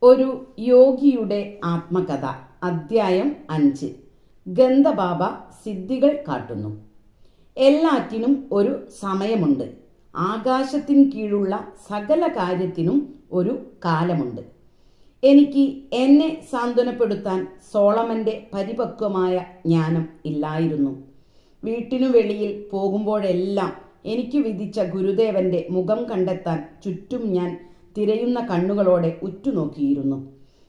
ഒരു യോഗിയുടെ ആത്മകഥ അധ്യായം 5. ഗന്ധബാബ സിദ്ധികൾ കാട്ടുന്നു. എല്ലാറ്റിനും ഒരു സമയമുണ്ട്. ആകാശത്തിൻ കീഴുള്ള സകല കാര്യത്തിനും ഒരു കാലമുണ്ട്. എനിക്ക് എന്നെ സാന്ത്വനപ്പെടുത്താൻ സോളമന്റെ പരിപക്വമായ ജ്ഞാനം ഇല്ലായിരുന്നു. വീട്ടിനു വെളിയിൽ പോകുമ്പോഴെല്ലാം എനിക്ക് വിധിച്ച ഗുരുദേവന്റെ മുഖം കണ്ടെത്താൻ ചുറ്റും ഞാൻ തിരയുന്ന കണ്ണുകളോടെ ഉറ്റുനോക്കിയിരുന്നു.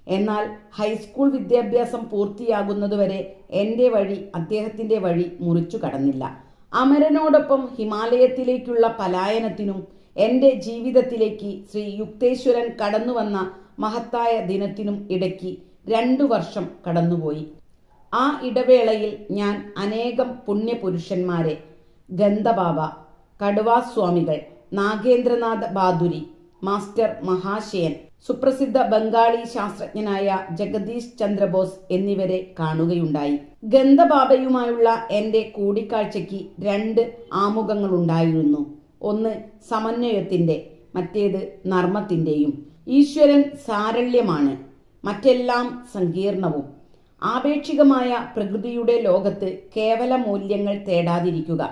എന്നാൽ ഹൈസ്കൂൾ വിദ്യാഭ്യാസം പൂർത്തിയാകുന്നതുവരെ എൻ്റെ വഴി അദ്ദേഹത്തിൻ്റെ വഴി മുറിച്ചു കടന്നില്ല. അമരനോടൊപ്പം ഹിമാലയത്തിലേക്കുള്ള പലായനത്തിനും എൻ്റെ ജീവിതത്തിലേക്ക് ശ്രീ യുക്തേശ്വരൻ കടന്നുവന്ന മഹത്തായ ദിനത്തിനും ഇടയ്ക്ക് 2 വർഷം കടന്നുപോയി. ആ ഇടവേളയിൽ ഞാൻ അനേകം പുണ്യപുരുഷന്മാരെ, ഗന്ധബാബ, കടുവാസ്വാമികൾ, നാഗേന്ദ്രനാഥ് ബാദുരി, മാസ്റ്റർ മഹാശയൻ, സുപ്രസിദ്ധ ബംഗാളി ശാസ്ത്രജ്ഞനായ ജഗദീഷ് ചന്ദ്രബോസ് എന്നിവരെ കാണുകയുണ്ടായി. ഗന്ധബാബയുമായുള്ള എൻ്റെ കൂടിക്കാഴ്ചയ്ക്ക് 2 ആമുഖങ്ങളുണ്ടായിരുന്നു. ഒന്ന് സമന്വയത്തിൻ്റെ, മറ്റേത് നർമ്മത്തിൻ്റെയും. ഈശ്വരൻ സാരള്യമാണ്, മറ്റെല്ലാം സങ്കീർണവും. ആപേക്ഷികമായ പ്രകൃതിയുടെ ലോകത്ത് കേവല മൂല്യങ്ങൾ തേടാതിരിക്കുക.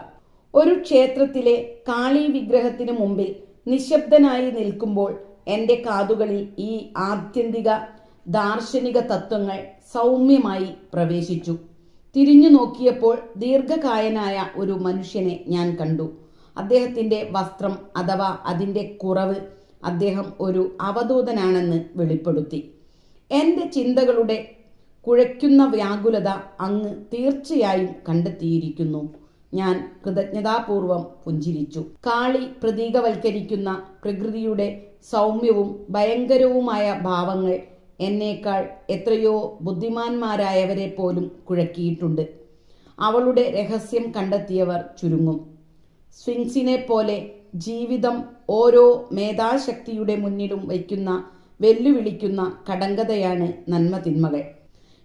ഒരു ക്ഷേത്രത്തിലെ കാളി വിഗ്രഹത്തിനു മുമ്പിൽ നിശബ്ദനായി നിൽക്കുമ്പോൾ എൻ്റെ കാതുകളിൽ ഈ ആത്യന്തിക ദാർശനിക തത്വങ്ങൾ സൗമ്യമായി പ്രവേശിച്ചു. തിരിഞ്ഞു നോക്കിയപ്പോൾ ദീർഘകായനായ ഒരു മനുഷ്യനെ ഞാൻ കണ്ടു. അദ്ദേഹത്തിൻ്റെ വസ്ത്രം അഥവാ അതിൻ്റെ കുറവ് അദ്ദേഹം ഒരു അവധൂതനാണെന്ന് വെളിപ്പെടുത്തി. എൻ്റെ ചിന്തകളുടെ കുഴയ്ക്കുന്ന വ്യാകുലത അങ്ങ് തീർച്ചയായും കണ്ടെത്തിയിരിക്കുന്നു. ഞാൻ കൃതജ്ഞതാപൂർവം പുഞ്ചിരിച്ചു. കാളി പ്രതീകവൽക്കരിക്കുന്ന പ്രകൃതിയുടെ സൗമ്യവും ഭയങ്കരവുമായ ഭാവങ്ങൾ എന്നേക്കാൾ എത്രയോ ബുദ്ധിമാന്മാരായവരെ പോലും കുഴക്കിയിട്ടുണ്ട്. അവളുടെ രഹസ്യം കണ്ടെത്തിയവർ ചുരുങ്ങും. സ്ഫിങ്സിനെ പോലെ ജീവിതം ഓരോ മേധാശക്തിയുടെ മുന്നിലും വയ്ക്കുന്ന വെല്ലുവിളിക്കുന്ന കടങ്കഥയാണ് നന്മതിന്മകൾ.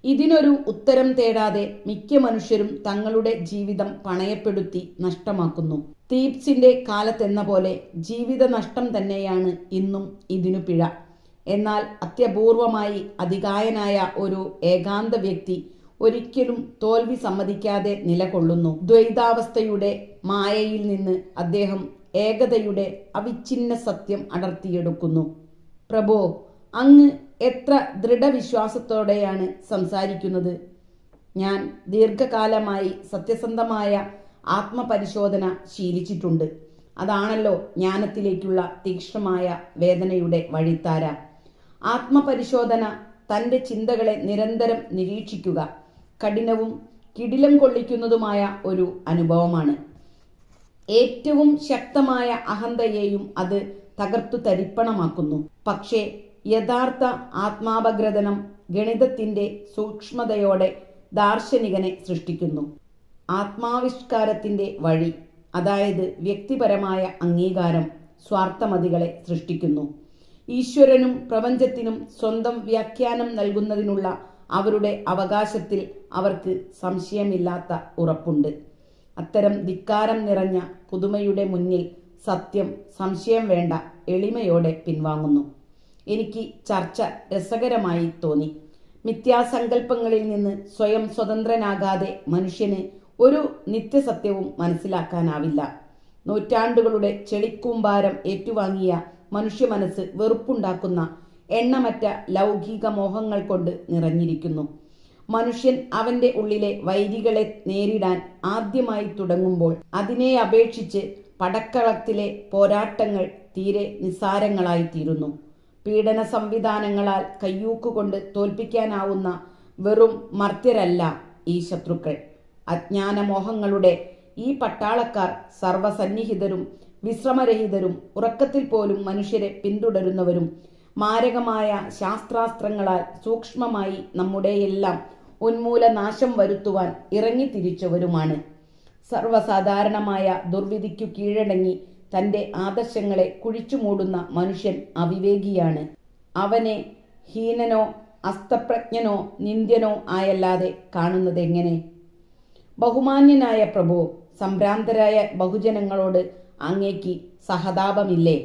ഇതിനൊരു ഉത്തരം തേടാതെ മിക്ക മനുഷ്യരും തങ്ങളുടെ ജീവിതം പണയപ്പെടുത്തി നഷ്ടമാക്കുന്നു. തീബ്സിന്റെ കാലത്തെന്ന പോലെ ജീവിത നഷ്ടം തന്നെയാണ് ഇന്നും ഇതിനു പിഴ. എന്നാൽ അത്യപൂർവമായി അതികായനായ ഒരു ഏകാന്ത വ്യക്തി ഒരിക്കലും തോൽവി സമ്മതിക്കാതെ നിലകൊള്ളുന്നു. ദ്വൈതാവസ്ഥയുടെ മായയിൽ നിന്ന് അദ്ദേഹം ഏകതയുടെ അവിഛിന്ന സത്യം അടർത്തിയെടുക്കുന്നു. പ്രഭോ, അങ്ങ് എത്ര ദൃഢവിശ്വാസത്തോടെയാണ് സംസാരിക്കുന്നത്. ഞാൻ ദീർഘകാലമായി സത്യസന്ധമായ ആത്മപരിശോധന ശീലിച്ചിട്ടുണ്ട്. അതാണല്ലോ ജ്ഞാനത്തിലേക്കുള്ള തീക്ഷ്ണമായ വേദനയുടെ വഴിത്താര. ആത്മപരിശോധന തൻ്റെ ചിന്തകളെ നിരന്തരം നിരീക്ഷിക്കുക കഠിനവും കിടിലം കൊള്ളിക്കുന്നതുമായ ഒരു അനുഭവമാണ്. ഏറ്റവും ശക്തമായ അഹന്തയെയും അത് തകർത്തു തരിപ്പണമാക്കുന്നു. പക്ഷേ യഥാർത്ഥ ആത്മാപഗ്രഥനം ഗണിതത്തിൻ്റെ സൂക്ഷ്മതയോടെ ദാർശനികനെ സൃഷ്ടിക്കുന്നു. ആത്മാവിഷ്കാരത്തിൻ്റെ വഴി, അതായത് വ്യക്തിപരമായ അംഗീകാരം, സ്വാർത്ഥമതികളെ സൃഷ്ടിക്കുന്നു. ഈശ്വരനും പ്രപഞ്ചത്തിനും സ്വന്തം വ്യാഖ്യാനം നൽകുന്നതിനുള്ള അവരുടെ അവകാശത്തിൽ അവർക്ക് സംശയമില്ലാത്ത ഉറപ്പുണ്ട്. അത്തരം ധിക്കാരം നിറഞ്ഞ പുതുമയുടെ മുന്നിൽ സത്യം സംശയം വേണ്ട എളിമയോടെ പിൻവാങ്ങുന്നു. എനിക്ക് ചർച്ച രസകരമായി തോന്നി. മിഥ്യാസങ്കല്പങ്ങളിൽ നിന്ന് സ്വയം സ്വതന്ത്രനാകാതെ മനുഷ്യന് ഒരു നിത്യസത്യവും മനസ്സിലാക്കാനാവില്ല. നൂറ്റാണ്ടുകളുടെ ചെളിക്കൂമ്പാരം ഏറ്റുവാങ്ങിയ മനുഷ്യ മനസ്സ് വെറുപ്പുണ്ടാക്കുന്ന എണ്ണമറ്റ ലൗകിക മോഹങ്ങൾ കൊണ്ട് നിറഞ്ഞിരിക്കുന്നു. മനുഷ്യൻ അവൻ്റെ ഉള്ളിലെ വൈരികളെ നേരിടാൻ ആദ്യമായി തുടങ്ങുമ്പോൾ അതിനെ അപേക്ഷിച്ച് പടക്കളത്തിലെ പോരാട്ടങ്ങൾ തീരെ നിസ്സാരങ്ങളായിത്തീരുന്നു. പീഡന സംവിധാനങ്ങളാൽ കയ്യൂക്കുകൊണ്ട് തോൽപ്പിക്കാനാവുന്ന വെറും മർത്യരല്ല ഈ ശത്രുക്കൾ. അജ്ഞാനമോഹങ്ങളുടെ ഈ പട്ടാളക്കാർ സർവസന്നിഹിതരും വിശ്രമരഹിതരും ഉറക്കത്തിൽ പോലും മനുഷ്യരെ പിന്തുടരുന്നവരും മാരകമായ ശാസ്ത്രാസ്ത്രങ്ങളാൽ സൂക്ഷ്മമായി നമ്മുടെയെല്ലാം ഉന്മൂലനാശം വരുത്തുവാൻ ഇറങ്ങിത്തിരിച്ചവരുമാണ്. സർവ്വസാധാരണമായ ദുർവിധിക്കു കീഴടങ്ങി തൻ്റെ ആദർശങ്ങളെ കുഴിച്ചുമൂടുന്ന മനുഷ്യൻ അവിവേകിയാണ്. അവനെ ഹീനനോ അസ്തപ്രജ്ഞനോ നിന്ദ്യനോ ആയല്ലാതെ കാണുന്നതെങ്ങനെ? ബഹുമാന്യനായ പ്രഭു, സംഭ്രാന്തരായ ബഹുജനങ്ങളോട് അങ്ങേക്ക് സഹതാപമില്ലേ?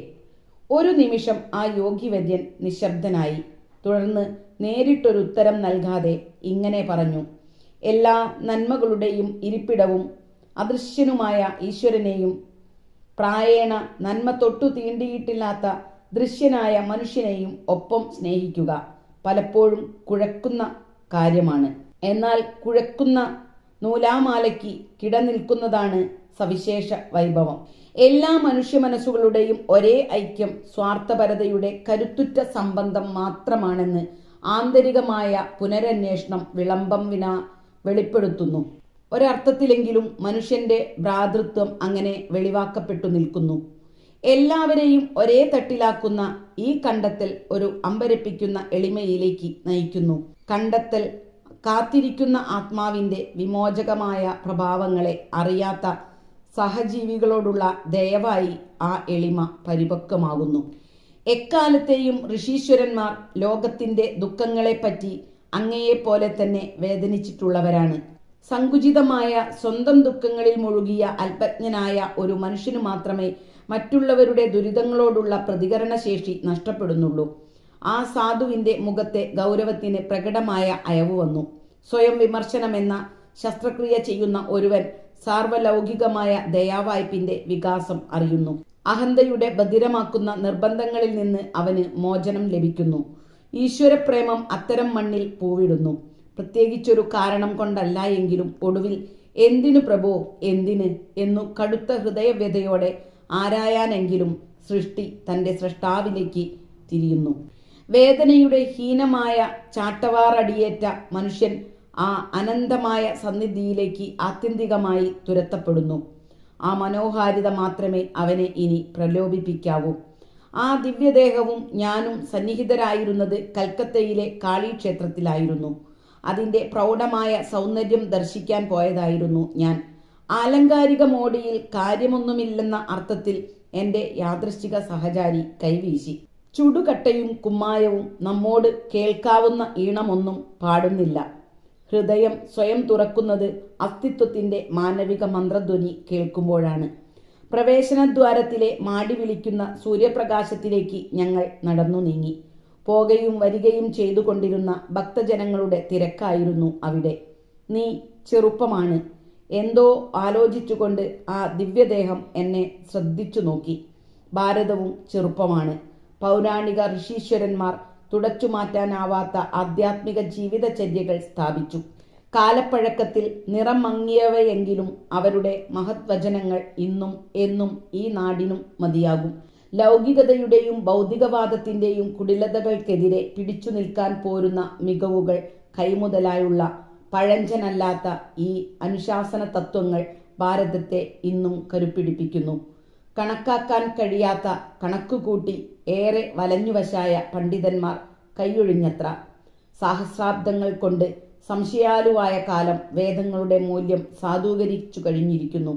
ഒരു നിമിഷം ആ യോഗിവര്യൻ നിശബ്ദനായി. തുടർന്ന് നേരിട്ടൊരു ഉത്തരം നൽകാതെ ഇങ്ങനെ പറഞ്ഞു: എല്ലാ നന്മകളുടെയും ഇരിപ്പിടവും അദൃശ്യനുമായ ഈശ്വരനെയും പ്രായേണ നന്മ തൊട്ടു തീണ്ടിയിട്ടില്ലാത്ത ദൃശ്യനായ മനുഷ്യനെയും ഒപ്പം സ്നേഹിക്കുക പലപ്പോഴും കുഴക്കുന്ന കാര്യമാണ്. എന്നാൽ കുഴക്കുന്ന നൂലാമാലയ്ക്ക് കിടനിൽക്കുന്നതാണ് സവിശേഷ വൈഭവം. എല്ലാ മനുഷ്യ മനസ്സുകളുടെയും ഒരേ ഐക്യം സ്വാർത്ഥപരതയുടെ കരുത്തുറ്റ സംബന്ധം മാത്രമാണെന്ന് ആന്തരികമായ പുനരന്വേഷണം വിളംബം വിനാ വെളിപ്പെടുത്തുന്നു. ഒരർത്ഥത്തിലെങ്കിലും മനുഷ്യന്റെ ഭ്രാതൃത്വം അങ്ങനെ വെളിവാക്കപ്പെട്ടു നിൽക്കുന്നു. എല്ലാവരെയും ഒരേ തട്ടിലാക്കുന്ന ഈ കണ്ടെത്തൽ ഒരു അമ്പരപ്പിക്കുന്ന എളിമയിലേക്ക് നയിക്കുന്നു. കണ്ടെത്തൽ കാത്തിരിക്കുന്ന ആത്മാവിന്റെ വിമോചകമായ പ്രഭാവങ്ങളെ അറിയാത്ത സഹജീവികളോടുള്ള ദയവായി ആ എളിമ പരിപക്വമാകുന്നു. എക്കാലത്തെയും ഋഷീശ്വരന്മാർ ലോകത്തിന്റെ ദുഃഖങ്ങളെപ്പറ്റി അങ്ങയെപ്പോലെ തന്നെ വേദനിച്ചിട്ടുള്ളവരാണ്. സങ്കുചിതമായ സ്വന്തം ദുഃഖങ്ങളിൽ മുഴുകിയ അല്പജ്ഞനായ ഒരു മനുഷ്യനു മാത്രമേ മറ്റുള്ളവരുടെ ദുരിതങ്ങളോടുള്ള പ്രതികരണശേഷി നഷ്ടപ്പെടുന്നുള്ളൂ. ആ സാധുവിന്റെ മുഖത്തെ ഗൗരവത്തിന് പ്രകടമായ അയവ് വന്നു. സ്വയം വിമർശനമെന്ന ശസ്ത്രക്രിയ ചെയ്യുന്ന ഒരുവൻ സാർവലൗകികമായ ദയാവായ്പിന്റെ വികാസം അറിയുന്നു. അഹന്തയുടെ ബധിരമാക്കുന്ന നിർബന്ധങ്ങളിൽ നിന്ന് അവന് മോചനം ലഭിക്കുന്നു. ഈശ്വരപ്രേമം അത്തരം മണ്ണിൽ പൂവിടുന്നു. പ്രത്യേകിച്ചൊരു കാരണം കൊണ്ടല്ല എങ്കിലും ഒടുവിൽ എന്തിനു പ്രഭോ, എന്തിന് എന്നു കടുത്ത ഹൃദയവ്യതയോടെ ആരായാനെങ്കിലും സൃഷ്ടി തന്റെ സൃഷ്ടാവിലേക്ക് തിരിയുന്നു. വേദനയുടെ ഹീനമായ ചാട്ടവാറടിയേറ്റ മനുഷ്യൻ ആ അനന്തമായ സന്നിധിയിലേക്ക് ആത്യന്തികമായി തുരത്തപ്പെടുന്നു. ആ മനോഹാരിത മാത്രമേ അവനെ ഇനി പ്രലോഭിപ്പിക്കാവൂ. ആ ദിവ്യദേഹവും ഞാനും സന്നിഹിതരായിരുന്നത് കൽക്കത്തയിലെ കാളി ക്ഷേത്രത്തിലായിരുന്നു. അതിൻ്റെ പ്രൗഢമായ സൗന്ദര്യം ദർശിക്കാൻ പോയതായിരുന്നു ഞാൻ. ആലങ്കാരിക മോടിയിൽ കാര്യമൊന്നുമില്ലെന്ന അർത്ഥത്തിൽ എൻ്റെ യാദൃശ്ചിക സഹചാരി കൈവീശി. ചുടുകട്ടയും കുമ്മായവും നമ്മോട് കേൾക്കാവുന്ന ഈണമൊന്നും പാടുന്നില്ല. ഹൃദയം സ്വയം തുറക്കുന്നത് അസ്തിത്വത്തിൻ്റെ മാനവിക മന്ത്രധ്വനി കേൾക്കുമ്പോഴാണ്. പ്രവേശനദ്വാരത്തിലെ മാടി വിളിക്കുന്ന സൂര്യപ്രകാശത്തിലേക്ക് ഞങ്ങൾ നടന്നു നീങ്ങി. പോകയും വരികയും ചെയ്തുകൊണ്ടിരുന്ന ഭക്തജനങ്ങളുടെ തിരക്കായിരുന്നു അവിടെ. നീ ചെറുപ്പമാണ്. എന്തോ ആലോചിച്ചുകൊണ്ട് ആ ദിവ്യദേഹം എന്നെ ശ്രദ്ധിച്ചു നോക്കി. ഭാരതവും ചെറുപ്പമാണ്. പൗരാണിക ഋഷീശ്വരന്മാർ തുടച്ചു മാറ്റാനാവാത്ത ആധ്യാത്മിക ജീവിതചര്യകൾ സ്ഥാപിച്ചു. കാലപ്പഴക്കത്തിൽ നിറം മങ്ങിയവയെങ്കിലും അവരുടെ മഹത് വചനങ്ങൾ ഇന്നും എന്നും ഈ നാടിനും മതിയാകും. ലൗകികതയുടെയും ഭൗതികവാദത്തിൻ്റെയും കുടിലതകൾക്കെതിരെ പിടിച്ചു നിൽക്കാൻ പോരുന്ന മികവുകൾ കൈമുതലായുള്ള പഴഞ്ചനല്ലാത്ത ഈ അനുശാസന തത്വങ്ങൾ ഭാരതത്തെ ഇന്നും കരുപ്പിടിപ്പിക്കുന്നു. കണക്കാക്കാൻ കഴിയാത്ത കണക്കുകൂട്ടി ഏറെ വലഞ്ഞുവശായ പണ്ഡിതന്മാർ കൈയൊഴിഞ്ഞത്ര. സഹസ്രാബ്ദങ്ങൾ കൊണ്ട് സംശയാലുവായ കാലം വേദങ്ങളുടെ മൂല്യം സാധൂകരിച്ചു കഴിഞ്ഞിരിക്കുന്നു.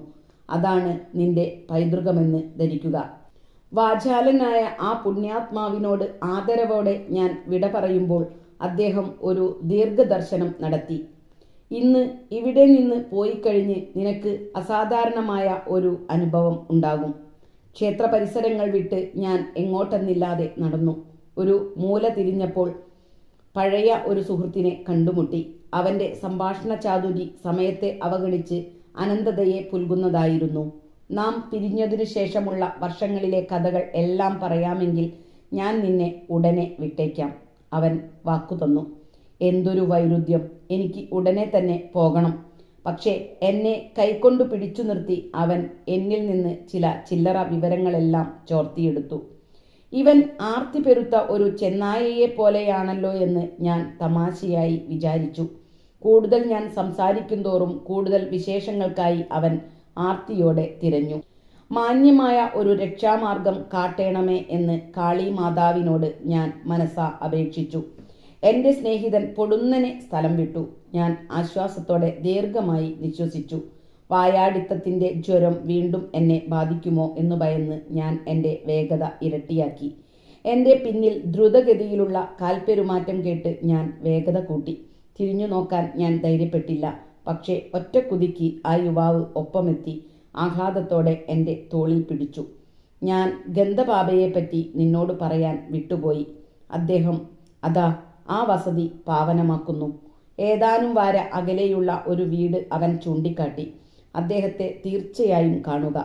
അതാണ് നിന്റെ പൈതൃകമെന്ന് ധരിക്കുക. വാചാലനായ ആ പുണ്യാത്മാവിനോട് ആദരവോടെ ഞാൻ വിട പറയുമ്പോൾ അദ്ദേഹം ഒരു ദീർഘദർശനം നടത്തി. ഇന്ന് ഇവിടെ നിന്ന് പോയിക്കഴിഞ്ഞ് നിനക്ക് അസാധാരണമായ ഒരു അനുഭവം ഉണ്ടാകും. ക്ഷേത്ര പരിസരങ്ങൾ വിട്ട് ഞാൻ എങ്ങോട്ടെന്നില്ലാതെ നടന്നു. ഒരു മൂല തിരിഞ്ഞപ്പോൾ പഴയ ഒരു സുഹൃത്തിനെ കണ്ടുമുട്ടി. അവൻ്റെ സംഭാഷണ ചാതുരി സമയത്തെ അവഗണിച്ച് അനന്തതയെ പുൽകുന്നതായിരുന്നു. നാം പിരിഞ്ഞതിനു ശേഷമുള്ള വർഷങ്ങളിലെ കഥകൾ എല്ലാം പറയാമെങ്കിൽ ഞാൻ നിന്നെ ഉടനെ വിട്ടേക്കാം. അവൻ വാക്കുതന്നു. എന്തൊരു വൈരുദ്ധ്യം! എനിക്ക് ഉടനെ തന്നെ പോകണം. പക്ഷേ എന്നെ കൈക്കൊണ്ടു പിടിച്ചു നിർത്തി അവൻ എന്നിൽ നിന്ന് ചില ചില്ലറ വിവരങ്ങളെല്ലാം ചോർത്തിയെടുത്തു. ഇവൻ ആർത്തി പെരുത്ത ഒരു ചെന്നായയെ പോലെയാണല്ലോ എന്ന് ഞാൻ തമാശയായി വിചാരിച്ചു. കൂടുതൽ ഞാൻ സംസാരിക്കും തോറും കൂടുതൽ വിശേഷങ്ങൾക്കായി അവൻ ആർത്തിയോടെ തിരഞ്ഞു. മാന്യമായ ഒരു രക്ഷാമാർഗം കാട്ടേണമേ എന്ന് കാളി മാതാവിനോട് ഞാൻ മനസ്സാ അപേക്ഷിച്ചു. എൻ്റെ സ്നേഹിതൻ പൊടുന്നനെ സ്ഥലം വിട്ടു. ഞാൻ ആശ്വാസത്തോടെ ദീർഘമായി നിശ്വസിച്ചു. വായാടിത്തത്തിൻ്റെ ജ്വരം വീണ്ടും എന്നെ ബാധിക്കുമോ എന്ന് ഭയന്ന് ഞാൻ എൻ്റെ വേഗത ഇരട്ടിയാക്കി. എൻ്റെ പിന്നിൽ ദ്രുതഗതിയിലുള്ള കാൽപ്പെരുമാറ്റം കേട്ട് ഞാൻ വേഗത കൂട്ടി. തിരിഞ്ഞു നോക്കാൻ ഞാൻ ധൈര്യപ്പെട്ടില്ല. പക്ഷേ ഒറ്റക്കുതിക്ക് ആ യുവാവ് ഒപ്പമെത്തി ആഹ്ലാദത്തോടെ എൻ്റെ തോളിൽ പിടിച്ചു. ഞാൻ ഗന്ധപാപയെപ്പറ്റി നിന്നോട് പറയാൻ വിട്ടുപോയി. അദ്ദേഹം അതാ ആ വസതി പാവനമാക്കുന്നു. ഏതാനും വാര അകലെയുള്ള ഒരു വീട് അവൻ ചൂണ്ടിക്കാട്ടി. അദ്ദേഹത്തെ തീർച്ചയായും കാണുക.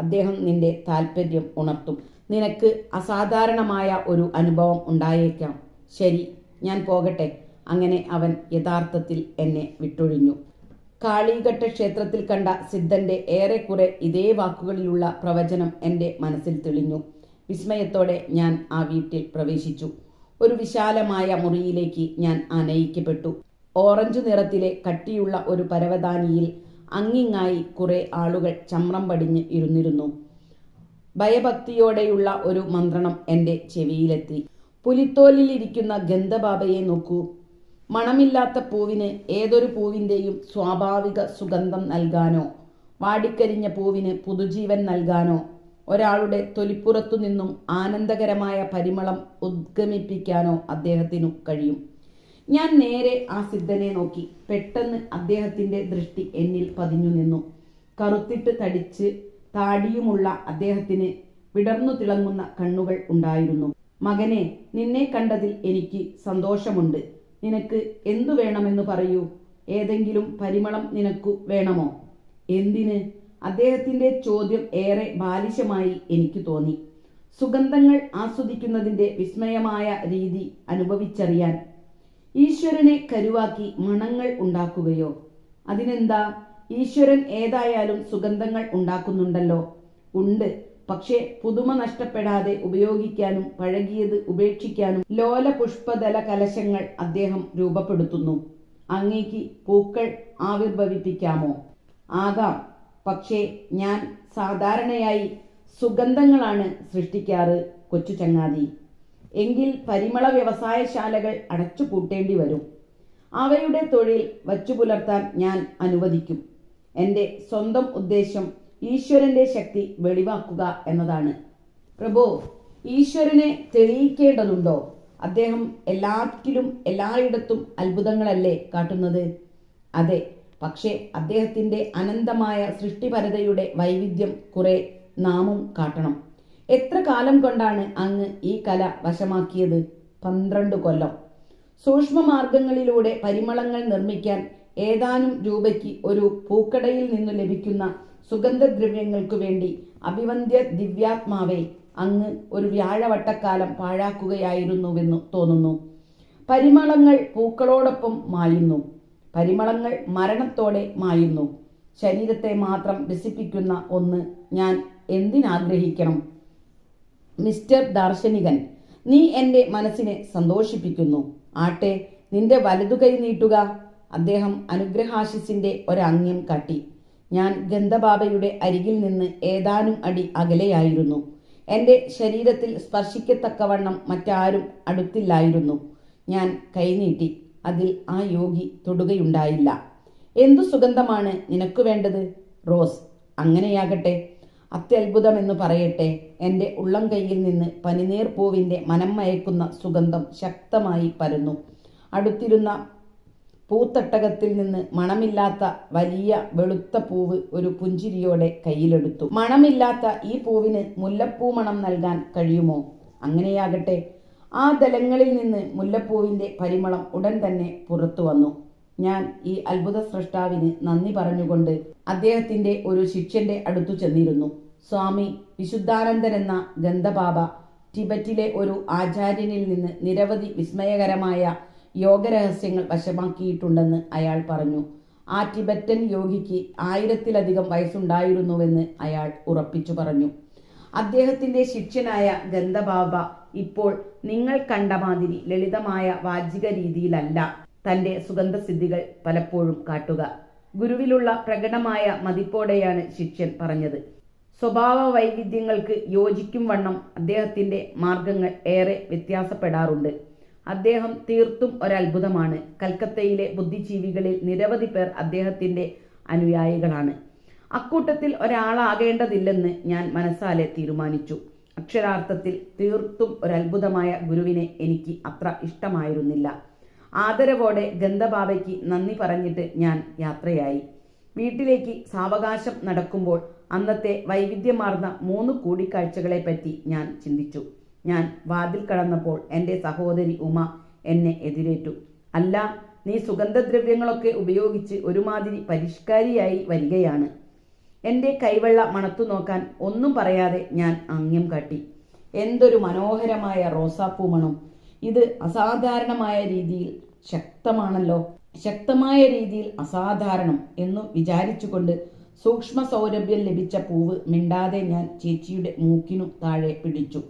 അദ്ദേഹം നിന്റെ താല്പര്യം ഉണർത്തും. നിനക്ക് അസാധാരണമായ ഒരു അനുഭവം ഉണ്ടായേക്കാം. ശരി, ഞാൻ പോകട്ടെ. അങ്ങനെ അവൻ യഥാർത്ഥത്തിൽ എന്നെ വിട്ടൊഴിഞ്ഞു. കാളിഘട്ട ക്ഷേത്രത്തിൽ കണ്ട സിദ്ധന്റെ ഏറെക്കുറെ ഇതേ വാക്കുകളിലുള്ള പ്രവചനം എൻ്റെ മനസ്സിൽ തെളിഞ്ഞു. വിസ്മയത്തോടെ ഞാൻ ആ വീട്ടിൽ പ്രവേശിച്ചു. ഒരു വിശാലമായ മുറിയിലേക്ക് ഞാൻ ആനയിക്കപ്പെട്ടു. ഓറഞ്ച് നിറത്തിലെ കട്ടിയുള്ള ഒരു പരവതാനിയിൽ അങ്ങിങ്ങായി കുറെ ആളുകൾ ചമ്രം പടിഞ്ഞ് ഇരുന്നിരുന്നു. ഭയഭക്തിയോടെയുള്ള ഒരു മന്ത്രണം എൻ്റെ ചെവിയിലെത്തി. പുലിത്തോലിലിരിക്കുന്ന ഗന്ധബാബയെ നോക്കൂ. മണമില്ലാത്ത പൂവിന് ഏതൊരു പൂവിൻ്റെയും സ്വാഭാവിക സുഗന്ധം നൽകാനോ വാടിക്കരിഞ്ഞ പൂവിന് പുതുജീവൻ നൽകാനോ ഒരാളുടെ തൊലിപ്പുറത്തു നിന്നും ആനന്ദകരമായ പരിമളം ഉദ്ഗമിപ്പിക്കാനോ അദ്ദേഹത്തിനു കഴിയും. ഞാൻ നേരെ ആ സിദ്ധനെ നോക്കി. പെട്ടെന്ന് അദ്ദേഹത്തിൻ്റെ ദൃഷ്ടി എന്നിൽ പതിഞ്ഞു നിന്നു. കറുത്തിട്ട് തടിച്ച് താടിയുമുള്ള അദ്ദേഹത്തിന് വിടർന്നു തിളങ്ങുന്ന കണ്ണുകൾ ഉണ്ടായിരുന്നു. മകനെ, നിന്നെ കണ്ടതിൽ എനിക്ക് സന്തോഷമുണ്ട്. നിനക്ക് എന്തു വേണമെന്ന് പറയൂ. ഏതെങ്കിലും പരിമളം നിനക്കു വേണമോ? എന്തിന്? അദ്ദേഹത്തിൻ്റെ ചോദ്യം ഏറെ ബാലിശമായി എനിക്ക് തോന്നി. സുഗന്ധങ്ങൾ ആസ്വദിക്കുന്നതിൻ്റെ വിസ്മയമായ രീതി അനുഭവിച്ചറിയാൻ. ഈശ്വരനെ കരുവാക്കി മണങ്ങൾ ഉണ്ടാക്കുകയോ? അതിനെന്താ? ഈശ്വരൻ ഏതായാലും സുഗന്ധങ്ങൾ ഉണ്ടാക്കുന്നുണ്ടല്ലോ. ഉണ്ട്, പക്ഷേ പുതുമ നഷ്ടപ്പെടാതെ ഉപയോഗിക്കാനും പഴകിയത് ഉപേക്ഷിക്കാനും ലോല പുഷ്പദല കലശങ്ങൾ അദ്ദേഹം രൂപപ്പെടുത്തുന്നു. അങ്ങേക്ക് പൂക്കൾ ആവിർഭവിപ്പിക്കാമോ? ആകാം, പക്ഷേ ഞാൻ സാധാരണയായി സുഗന്ധങ്ങളാണ് സൃഷ്ടിക്കാറ് കൊച്ചു ചങ്ങാതി. എങ്കിൽ പരിമള വ്യവസായശാലകൾ അടച്ചുപൂട്ടേണ്ടി വരും. അവയുടെ തൊഴിൽ വച്ചുപുലർത്താൻ ഞാൻ അനുവദിക്കും. എൻ്റെ സ്വന്തം ഉദ്ദേശം ഈശ്വരന്റെ ശക്തി വെളിവാക്കുക എന്നതാണ്. പ്രഭോ, ഈശ്വരനെ തെളിയിക്കേണ്ടതുണ്ടോ? അദ്ദേഹം എല്ലാറ്റിലും എല്ലായിടത്തും അത്ഭുതങ്ങളല്ലേ കാട്ടുന്നത്? അതെ, പക്ഷേ അദ്ദേഹത്തിൻ്റെ അനന്തമായ സൃഷ്ടിപരതയുടെ വൈവിധ്യം കുറെ നാമും കാട്ടണം. എത്ര കാലം കൊണ്ടാണ് അങ്ങ് ഈ കല വശമാക്കിയത്? 12 കൊല്ലം. സൂക്ഷ്മമാർഗങ്ങളിലൂടെ പരിമളങ്ങൾ നിർമ്മിക്കാൻ ഏതാനും രൂപയ്ക്ക് ഒരു പൂക്കടയിൽ നിന്നു ലഭിക്കുന്ന സുഗന്ധദ്രവ്യങ്ങൾക്കു വേണ്ടി അഭിവന്ദ്യ ദിവ്യാത്മാവെ, അങ്ങ് ഒരു വ്യാഴവട്ടക്കാലം പാഴാക്കുകയായിരുന്നുവെന്നു തോന്നുന്നു. പരിമളങ്ങൾ പൂക്കളോടൊപ്പം മായുന്നു. പരിമളങ്ങൾ മരണത്തോടെ മായുന്നു. ശരീരത്തെ മാത്രം രസിപ്പിക്കുന്ന ഒന്ന് ഞാൻ എന്തിനാഗ്രഹിക്കണം? മിസ്റ്റർ ദാർശനികൻ, നീ എൻ്റെ മനസ്സിനെ സന്തോഷിപ്പിക്കുന്നു. ആട്ടെ, നിന്റെ വലതുകൈ നീട്ടുക. അദ്ദേഹം അനുഗ്രഹാശിസിന്റെ ഒരംഗ്യം കാട്ടി. ഞാൻ ഗന്ധബാബയുടെ അരികിൽ നിന്ന് ഏതാനും അടി അകലെയായിരുന്നു. എൻ്റെ ശരീരത്തിൽ സ്പർശിക്കത്തക്കവണ്ണം മറ്റാരും അടുത്തില്ലായിരുന്നു. ഞാൻ കൈനീട്ടി. അതിൽ ആ യോഗി തൊടുകയുണ്ടായില്ല. എന്തു സുഗന്ധമാണ് നിനക്ക് വേണ്ടത്? റോസ്. അങ്ങനെയാകട്ടെ. അത്യത്ഭുതമെന്ന് പറയട്ടെ, എൻ്റെ ഉള്ളം കൈയിൽ നിന്ന് പനിനീർ പൂവിൻ്റെ മനം മയക്കുന്ന സുഗന്ധം ശക്തമായി പരന്നു. അടുത്തിരുന്ന പൂത്തട്ടകത്തിൽ നിന്ന് മണമില്ലാത്ത വലിയ വെളുത്ത പൂവ് ഒരു പുഞ്ചിരിയോടെ കയ്യിലെടുത്തു. മണമില്ലാത്ത ഈ പൂവിന് മുല്ലപ്പൂ മണം നൽകാൻ കഴിയുമോ? അങ്ങനെയാകട്ടെ. ആ ദലങ്ങളിൽ നിന്ന് മുല്ലപ്പൂവിൻ്റെ പരിമളം ഉടൻ തന്നെ പുറത്തു വന്നു. ഞാൻ ഈ അത്ഭുത സൃഷ്ടാവിന് നന്ദി പറഞ്ഞുകൊണ്ട് അദ്ദേഹത്തിൻ്റെ ഒരു ശിഷ്യന്റെ അടുത്തു ചെന്നിരുന്നു. സ്വാമി വിശുദ്ധാനന്ദൻ എന്ന ഗന്ധബാബ ടിബറ്റിലെ ഒരു ആചാര്യനിൽ നിന്ന് നിരവധി വിസ്മയകരമായ യോഗരഹസ്യങ്ങൾ വശമാക്കിയിട്ടുണ്ടെന്ന് അയാൾ പറഞ്ഞു. ആ ടിബറ്റൻ യോഗിക്ക് 1000-ലധികം വയസ്സുണ്ടായിരുന്നുവെന്ന് അയാൾ ഉറപ്പിച്ചു പറഞ്ഞു. അദ്ദേഹത്തിൻ്റെ ശിഷ്യനായ ഗന്ധബാബ ഇപ്പോൾ നിങ്ങൾ കണ്ട മാതിരി ലളിതമായ വാചിക രീതിയിലല്ല തൻ്റെ സുഗന്ധസിദ്ധികൾ പലപ്പോഴും കാട്ടുക. ഗുരുവിലുള്ള പ്രകടമായ മതിപ്പോടെയാണ് ശിഷ്യൻ പറഞ്ഞത്. സ്വഭാവ വൈവിധ്യങ്ങൾക്ക് യോജിക്കും വണ്ണം അദ്ദേഹത്തിൻ്റെ മാർഗങ്ങൾ ഏറെ വ്യത്യാസപ്പെടാറുണ്ട്. അദ്ദേഹം തീർത്തും ഒരത്ഭുതമാണ്. കൽക്കത്തയിലെ ബുദ്ധിജീവികളിൽ നിരവധി പേർ അദ്ദേഹത്തിൻ്റെ അനുയായികളാണ്. അക്കൂട്ടത്തിൽ ഒരാളാകേണ്ടതില്ലെന്ന് ഞാൻ മനസ്സാലെ തീരുമാനിച്ചു. അക്ഷരാർത്ഥത്തിൽ തീർത്തും ഒരത്ഭുതമായ ഗുരുവിനെ എനിക്ക് അത്ര ഇഷ്ടമായിരുന്നില്ല. ആദരവോടെ ഗന്ധബാബയ്ക്ക് നന്ദി പറഞ്ഞിട്ട് ഞാൻ യാത്രയായി. വീട്ടിലേക്ക് സാവകാശം നടക്കുമ്പോൾ അന്നത്തെ വൈവിധ്യമാർന്ന 3 കൂടിക്കാഴ്ചകളെപ്പറ്റി ഞാൻ ചിന്തിച്ചു. ഞാൻ വാതിൽ കടന്നപ്പോൾ എൻ്റെ സഹോദരി ഉമ എന്നെ എതിരേറ്റു. അല്ല, നീ സുഗന്ധദ്രവ്യങ്ങളൊക്കെ ഉപയോഗിച്ച് ഒരുമാതിരി പരിഷ്കാരിയായി വരികയാണ്. എൻ്റെ കൈവെള്ള മണത്തു നോക്കാൻ ഒന്നും പറയാതെ ഞാൻ ആംഗ്യം കാട്ടി. എന്തൊരു മനോഹരമായ റോസാപ്പൂ മണം! ഇത് അസാധാരണമായ രീതിയിൽ ശക്തമാണല്ലോ. ശക്തമായ രീതിയിൽ അസാധാരണം എന്നു വിചാരിച്ചുകൊണ്ട് സൂക്ഷ്മ സൗരഭ്യം ലഭിച്ച പൂവ് മിണ്ടാതെ ഞാൻ ചേച്ചിയുടെ മൂക്കിനു താഴെ പിടിച്ചു.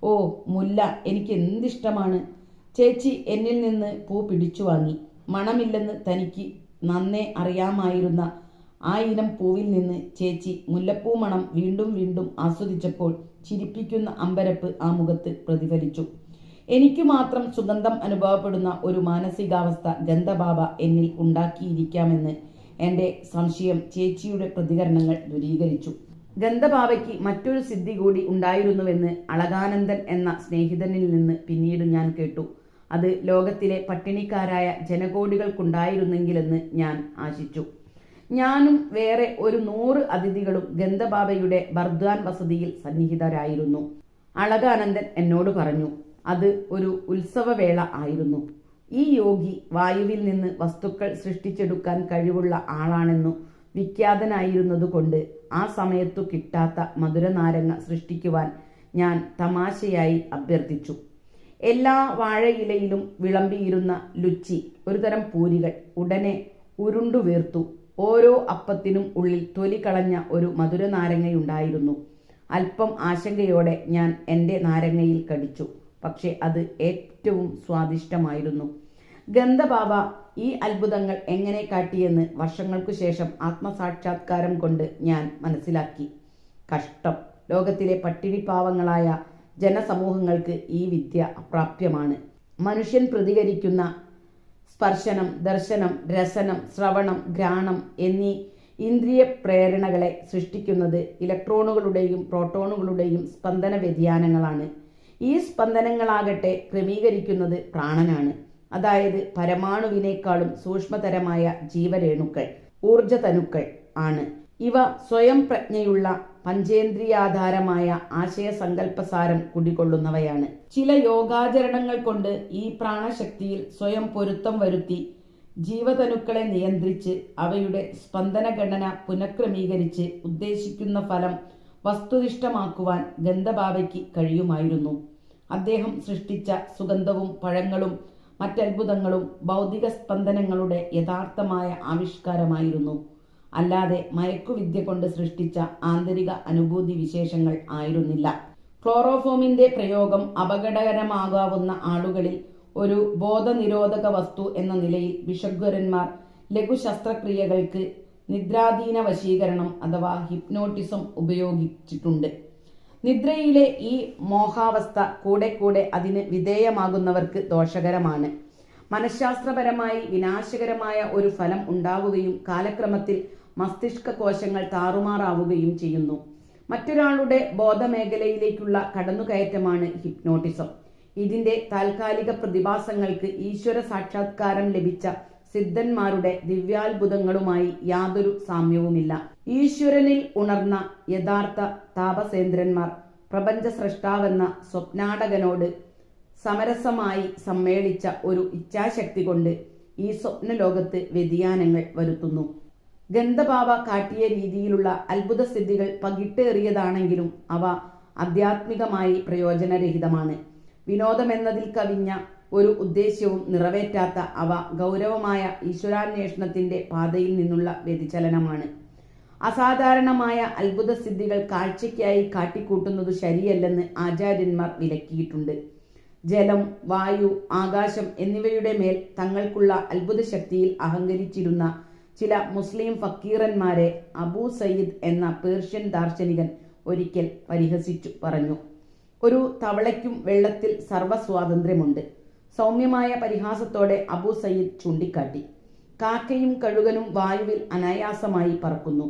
ഓ മുല്ല, എനിക്ക് എന്തിഷ്ടമാണ്! ചേച്ചി എന്നിൽ നിന്ന് പൂ പിടിച്ചു വാങ്ങി. മണമില്ലെന്ന് തനിക്ക് നന്നേ അറിയാമായിരുന്ന ആ ഇനം പൂവിൽ നിന്ന് ചേച്ചി മുല്ലപ്പൂ മണം വീണ്ടും വീണ്ടും ആസ്വദിച്ചപ്പോൾ ചിരിപ്പിക്കുന്ന അമ്പരപ്പ് ആ മുഖത്ത് പ്രതിഫലിച്ചു. എനിക്ക് മാത്രം സുഗന്ധം അനുഭവപ്പെടുന്ന ഒരു മാനസികാവസ്ഥ ഗന്ധബാബ എന്നിൽ ഉണ്ടാക്കിയിരിക്കാമെന്ന് എൻ്റെ സംശയം ചേച്ചിയുടെ പ്രതികരണങ്ങൾ ദൂരീകരിച്ചു. ഗന്ധബാബയ്ക്ക് മറ്റൊരു സിദ്ധി കൂടി ഉണ്ടായിരുന്നുവെന്ന് അളകാനന്ദൻ എന്ന സ്നേഹിതനിൽ നിന്ന് പിന്നീട് ഞാൻ കേട്ടു. അത് ലോകത്തിലെ പട്ടിണിക്കാരായ ജനകോടികൾക്കുണ്ടായിരുന്നെങ്കിലെന്ന് ഞാൻ ആശിച്ചു. ഞാനും വേറെ ഒരു 100 അതിഥികളും ഗന്ധബാബയുടെ ബർദ്വാൻ വസതിയിൽ സന്നിഹിതരായിരുന്നു. അളകാനന്ദൻ എന്നോട് പറഞ്ഞു, അത് ഒരു ഉത്സവവേള ആയിരുന്നു. ഈ യോഗി വായുവിൽ നിന്ന് വസ്തുക്കൾ സൃഷ്ടിച്ചെടുക്കാൻ കഴിവുള്ള ആളാണെന്നു വിഖ്യാതനായിരുന്നതുകൊണ്ട് ആ സമയത്തു കിട്ടാത്ത മധുരനാരങ്ങ സൃഷ്ടിക്കുവാൻ ഞാൻ തമാശയായി അഭ്യർത്ഥിച്ചു. എല്ലാ വാഴയിലയിലും വിളമ്പിയിരുന്ന ലുച്ചി, ഒരുതരം പൂരികൾ, ഉടനെ ഉരുണ്ടു വീർത്തു. ഓരോ അപ്പത്തിനും ഉള്ളിൽ തൊലി കളഞ്ഞ ഒരു മധുരനാരങ്ങയുണ്ടായിരുന്നു. അല്പം ആശങ്കയോടെ ഞാൻ എൻ്റെ നാരങ്ങയിൽ കടിച്ചു. പക്ഷെ അത് ഏറ്റവും സ്വാദിഷ്ടമായിരുന്നു. ഗന്ധബാബ ഈ അത്ഭുതങ്ങൾ എങ്ങനെ കാട്ടിയെന്ന് വർഷങ്ങൾക്കു ശേഷം ആത്മസാക്ഷാത്കാരം കൊണ്ട് ഞാൻ മനസ്സിലാക്കി. കഷ്ടം, ലോകത്തിലെ പട്ടിണിപ്പാവങ്ങളായ ജനസമൂഹങ്ങൾക്ക് ഈ വിദ്യ അപ്രാപ്യമാണ്. മനുഷ്യൻ പ്രതികരിക്കുന്ന സ്പർശനം, ദർശനം, രസനം, ശ്രവണം, ഘ്രാണം എന്നീ ഇന്ദ്രിയ പ്രേരണകളെ സൃഷ്ടിക്കുന്നത് ഇലക്ട്രോണുകളുടെയും പ്രോട്ടോണുകളുടെയും സ്പന്ദന വ്യതിയാനങ്ങളാണ്. ഈ സ്പന്ദനങ്ങളാകട്ടെ ക്രമീകരിക്കുന്നത് പ്രാണനാണ്. അതായത് പരമാണുവിനേക്കാളും സൂക്ഷ്മതരമായ ജീവരേണുക്കൾ, ഊർജതനുക്കൾ ആണ്. ഇവ സ്വയം പ്രജ്ഞയുള്ള പഞ്ചേന്ദ്രിയാധാരമായ ആശയസങ്കല്പസാരം കുടികൊള്ളുന്നവയാണ്. ചില യോഗാചരണങ്ങൾ കൊണ്ട് ഈ പ്രാണശക്തിയിൽ സ്വയം പൊരുത്തം വരുത്തി ജീവതനുക്കളെ നിയന്ത്രിച്ച് അവയുടെ സ്പന്ദനഘടന പുനഃക്രമീകരിച്ച് ഉദ്ദേശിക്കുന്ന ഫലം വസ്തുനിഷ്ഠമാക്കുവാൻ ഗന്ധബാബയ്ക്ക് കഴിയുമായിരുന്നു. അദ്ദേഹം സൃഷ്ടിച്ച സുഗന്ധവും പഴങ്ങളും മറ്റത്ഭുതങ്ങളും ഭൗതിക സ്പന്ദനങ്ങളുടെ യഥാർത്ഥമായ ആവിഷ്കാരമായിരുന്നു. അല്ലാതെ മയക്കുവിദ്യ കൊണ്ട് സൃഷ്ടിച്ച ആന്തരിക അനുഭൂതി വിശേഷങ്ങൾ ആയിരുന്നില്ല. ക്ലോറോഫോമിന്റെ പ്രയോഗം അപകടകരമാകാവുന്ന ആളുകളിൽ ഒരു ബോധനിരോധക വസ്തു എന്ന നിലയിൽ ഭിഷഗ്വരന്മാർ ലഘു ശസ്ത്രക്രിയകൾക്ക് നിദ്രാധീന വശീകരണം അഥവാ ഹിപ്നോട്ടിസം ഉപയോഗിച്ചിട്ടുണ്ട്. നിദ്രയിലെ ഈ മോഹാവസ്ഥ കൂടെ കൂടെ അതിന് വിധേയമാകുന്നവർക്ക് ദോഷകരമാണ്. മനഃശാസ്ത്രപരമായി വിനാശകരമായ ഒരു ഫലം ഉണ്ടാവുകയും കാലക്രമത്തിൽ മസ്തിഷ്ക കോശങ്ങൾ താറുമാറാവുകയും ചെയ്യുന്നു. മറ്റൊരാളുടെ ബോധമേഖലയിലേക്കുള്ള കടന്നുകയറ്റമാണ് ഹിപ്നോട്ടിസം. ഇതിന്റെ താൽക്കാലിക പ്രതിഭാസങ്ങൾക്ക് ഈശ്വര സാക്ഷാത്കാരം ലഭിച്ച സിദ്ധന്മാരുടെ ദിവ്യാത്ഭുതങ്ങളുമായി യാതൊരു സാമ്യവുമില്ല. ഈശ്വരനിൽ ഉണർന്ന യഥാർത്ഥ താപസേന്ദ്രന്മാർ പ്രപഞ്ച സ്രഷ്ടാവെന്ന സ്വപ്നാടകനോട് സമരസമായി സമ്മേളിച്ച ഒരു ഇച്ഛാശക്തി കൊണ്ട് ഈ സ്വപ്നലോകത്ത് വ്യതിയാനങ്ങൾ വരുത്തുന്നു. ഗന്ധബാബ കാട്ടിയ രീതിയിലുള്ള അത്ഭുതസിദ്ധികൾ പകിട്ടേറിയതാണെങ്കിലും അവ ആധ്യാത്മികമായി പ്രയോജനരഹിതമാണ്. വിനോദമെന്നതിൽ കവിഞ്ഞ ഒരു ഉദ്ദേശ്യവും നിറവേറ്റാത്ത അവ ഗൗരവമായ ഈശ്വരാന്വേഷണത്തിന്റെ പാതയിൽ നിന്നുള്ള വ്യതിചലനമാണ്. അസാധാരണമായ അത്ഭുതസിദ്ധികൾ കാഴ്ചയ്ക്കായി കാട്ടിക്കൂട്ടുന്നത് ശരിയല്ലെന്ന് ആചാര്യന്മാർ വിലക്കിയിട്ടുണ്ട്. ജലം, വായു, ആകാശം എന്നിവയുടെ മേൽ തങ്ങൾക്കുള്ള അത്ഭുതശക്തിയിൽ അഹങ്കരിച്ചിരുന്ന ചില മുസ്ലിം ഫക്കീറന്മാരെ അബൂ സയ്യിദ് എന്ന പേർഷ്യൻ ദാർശനികൻ ഒരിക്കൽ പരിഹസിച്ചു പറഞ്ഞു. ഒരു തവളയ്ക്കും വെള്ളത്തിൽ സർവ്വസ്വാതന്ത്ര്യമുണ്ട്. സൗമ്യമായ പരിഹാസത്തോടെ അബൂ സയ്യിദ് ചൂണ്ടിക്കാട്ടി. കാക്കയും കഴുകനും വായുവിൽ അനായാസമായി പറക്കുന്നു.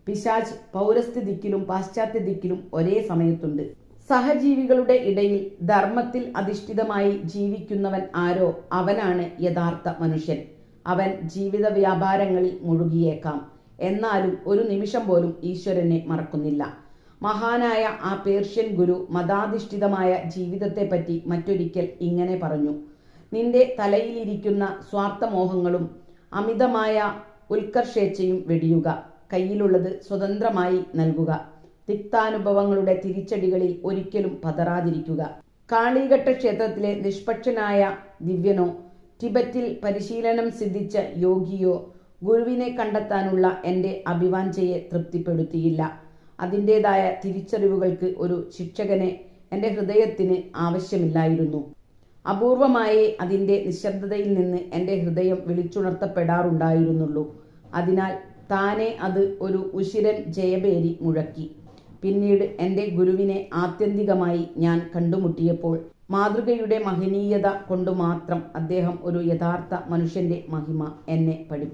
പിശാച് പൗരസ്ത്യ ദിക്കിലും പാശ്ചാത്യ ദിക്കിലും ഒരേ സമയത്തുണ്ട്. സഹജീവികളുടെ ഇടയിൽ ധർമ്മത്തിൽ അധിഷ്ഠിതമായി ജീവിക്കുന്നവൻ ആരോ അവനാണ് യഥാർത്ഥ മനുഷ്യൻ. അവൻ ജീവിത വ്യാപാരങ്ങളിൽ മുഴുകിയേക്കാം, എന്നാലും ഒരു നിമിഷം പോലും ഈശ്വരനെ മറക്കുന്നില്ല. മഹാനായ ആ പേർഷ്യൻ ഗുരു മതാധിഷ്ഠിതമായ ജീവിതത്തെപ്പറ്റി മറ്റൊരിക്കൽ ഇങ്ങനെ പറഞ്ഞു: നിന്റെ തലയിലിരിക്കുന്ന സ്വാർത്ഥമോഹങ്ങളും അമിതമായ ഉത്കർഷേച്ഛയും വെടിയുക. കയ്യിലുള്ളത് സ്വതന്ത്രമായി നൽകുക. തിക്താനുഭവങ്ങളുടെ തിരിച്ചടികളിൽ ഒരിക്കലും പതറാതിരിക്കുക. കാളിഘട്ട ക്ഷേത്രത്തിലെ നിഷ്പക്ഷനായ ദിവ്യനോ ടിബറ്റിൽ പരിശീലനം സിദ്ധിച്ച യോഗിയോ ഗുരുവിനെ കണ്ടെത്താനുള്ള എൻ്റെ അഭിവാഞ്ചയെ തൃപ്തിപ്പെടുത്തിയില്ല. അതിൻ്റെതായ തിരിച്ചറിവുകൾക്ക് ഒരു ശിക്ഷകനെ എൻ്റെ ഹൃദയത്തിന് ആവശ്യമില്ലായിരുന്നു. അപൂർവമായേ അതിൻ്റെ നിശബ്ദതയിൽ നിന്ന് എൻ്റെ ഹൃദയം വിളിച്ചുണർത്തപ്പെടാറുണ്ടായിരുന്നുള്ളൂ. അതിനാൽ താനെ അത് ഒരു ഉശിരൻ ജയഭേരി മുഴക്കി. പിന്നീട് എൻ്റെ ഗുരുവിനെ ആത്യന്തികമായി ഞാൻ കണ്ടുമുട്ടിയപ്പോൾ മാതൃകയുടെ മഹനീയത കൊണ്ടു മാത്രം അദ്ദേഹം ഒരു യഥാർത്ഥ മനുഷ്യൻ്റെ മഹിമ എന്നെ പഠിപ്പിച്ചു.